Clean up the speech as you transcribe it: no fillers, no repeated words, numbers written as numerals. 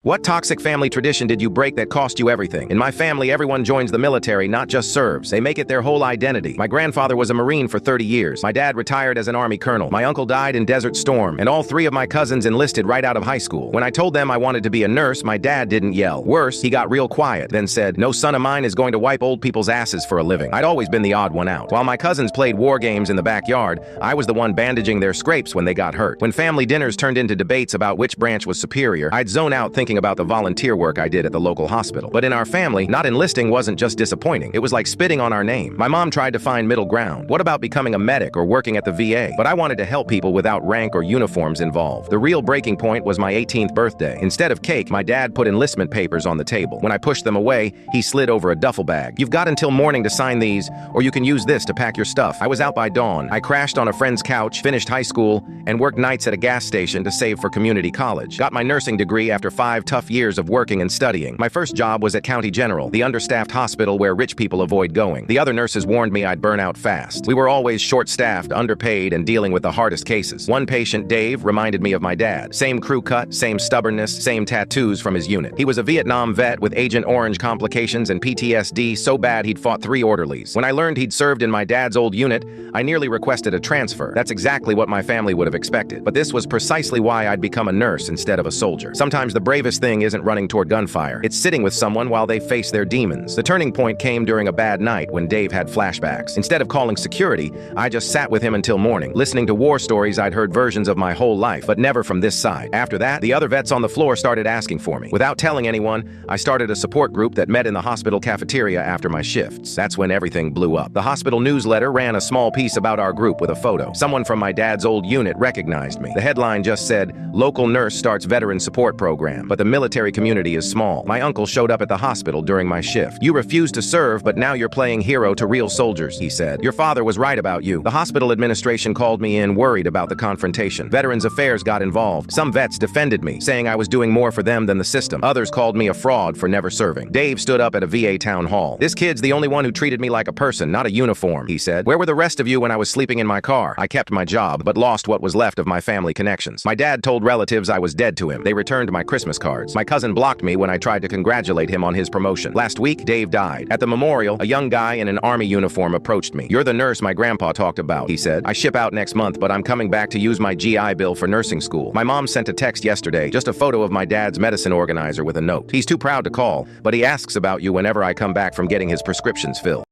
What toxic family tradition did you break that cost you everything? In my family, everyone joins the military, not just serves. They make it their whole identity. My grandfather was a Marine for 30 years. My dad retired as an Army colonel. My uncle died in Desert Storm. And all three of my cousins enlisted right out of high school. When I told them I wanted to be a nurse, my dad didn't yell. Worse, he got real quiet, then said, "No son of mine is going to wipe old people's asses for a living." I'd always been the odd one out. While my cousins played war games in the backyard, I was the one bandaging their scrapes when they got hurt. When family dinners turned into debates about which branch was superior, I'd zone out thinking about the volunteer work I did at the local hospital. But in our family, not enlisting wasn't just disappointing. It was like spitting on our name. My mom tried to find middle ground. What about becoming a medic or working at the VA? But I wanted to help people without rank or uniforms involved. The real breaking point was my 18th birthday. Instead of cake, my dad put enlistment papers on the table. When I pushed them away, he slid over a duffel bag. "You've got until morning to sign these, or you can use this to pack your stuff." I was out by dawn. I crashed on a friend's couch, finished high school, and worked nights at a gas station to save for community college. Got my nursing degree after 5 tough years of working and studying. My first job was at County General, the understaffed hospital where rich people avoid going. The other nurses warned me I'd burn out fast. We were always short-staffed, underpaid, and dealing with the hardest cases. One patient, Dave, reminded me of my dad. Same crew cut, same stubbornness, same tattoos from his unit. He was a Vietnam vet with Agent Orange complications and PTSD so bad he'd fought 3 orderlies. When I learned he'd served in my dad's old unit, I nearly requested a transfer. That's exactly what my family would have expected. But this was precisely why I'd become a nurse instead of a soldier. Sometimes the bravest thing isn't running toward gunfire. It's sitting with someone while they face their demons. The turning point came during a bad night when Dave had flashbacks. Instead of calling security, I just sat with him until morning, listening to war stories I'd heard versions of my whole life, but never from this side. After that, the other vets on the floor started asking for me. Without telling anyone, I started a support group that met in the hospital cafeteria after my shifts. That's when everything blew up. The hospital newsletter ran a small piece about our group with a photo. Someone from my dad's old unit recognized me. The headline just said, "Local nurse starts veteran support program," but the military community is small. My uncle showed up at the hospital during my shift. "You refused to serve, but now you're playing hero to real soldiers," he said. "Your father was right about you." The hospital administration called me in, worried about the confrontation. Veterans Affairs got involved. Some vets defended me, saying I was doing more for them than the system. Others called me a fraud for never serving. Dave stood up at a VA town hall. "This kid's the only one who treated me like a person, not a uniform," he said. "Where were the rest of you when I was sleeping in my car?" I kept my job, but lost what was left of my family connections. My dad told relatives I was dead to him. They returned my Christmas cards. My cousin blocked me when I tried to congratulate him on his promotion. Last week, Dave died. At the memorial, a young guy in an army uniform approached me. "You're the nurse my grandpa talked about," he said. "I ship out next month, but I'm coming back to use my GI Bill for nursing school." My mom sent a text yesterday, just a photo of my dad's medicine organizer with a note. "He's too proud to call, but he asks about you whenever I come back from getting his prescriptions filled."